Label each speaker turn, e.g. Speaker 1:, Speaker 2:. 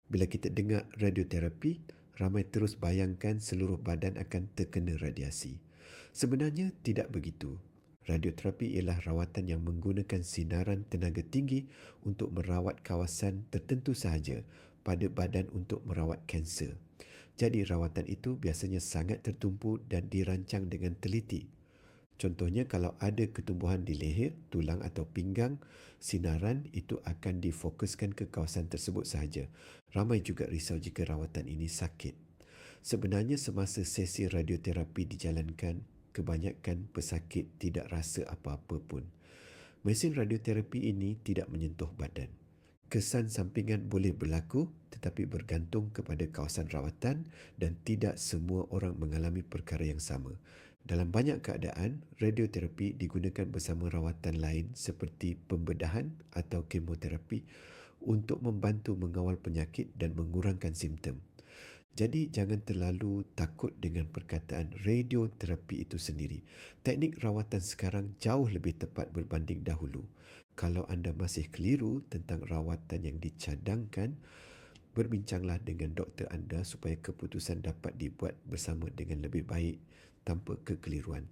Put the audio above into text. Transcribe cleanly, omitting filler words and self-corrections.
Speaker 1: Bila kita dengar radioterapi, ramai terus bayangkan seluruh badan akan terkena radiasi. Sebenarnya tidak begitu. Radioterapi ialah rawatan yang menggunakan sinaran tenaga tinggi untuk merawat kawasan tertentu sahaja pada badan untuk merawat kanser. Jadi rawatan itu biasanya sangat tertumpu dan dirancang dengan teliti. Contohnya kalau ada ketumbuhan di leher, tulang atau pinggang, sinaran itu akan difokuskan ke kawasan tersebut sahaja. Ramai juga risau jika rawatan ini sakit. Sebenarnya semasa sesi radioterapi dijalankan, kebanyakan pesakit tidak rasa apa-apa pun. Mesin radioterapi ini tidak menyentuh badan. Kesan sampingan boleh berlaku tetapi bergantung kepada kawasan rawatan dan tidak semua orang mengalami perkara yang sama. Dalam banyak keadaan, radioterapi digunakan bersama rawatan lain seperti pembedahan atau kemoterapi untuk membantu mengawal penyakit dan mengurangkan simptom. Jadi jangan terlalu takut dengan perkataan radioterapi itu sendiri. Teknik rawatan sekarang jauh lebih tepat berbanding dahulu. Kalau anda masih keliru tentang rawatan yang dicadangkan, berbincanglah dengan doktor anda supaya keputusan dapat dibuat bersama dengan lebih baik tanpa kekeliruan.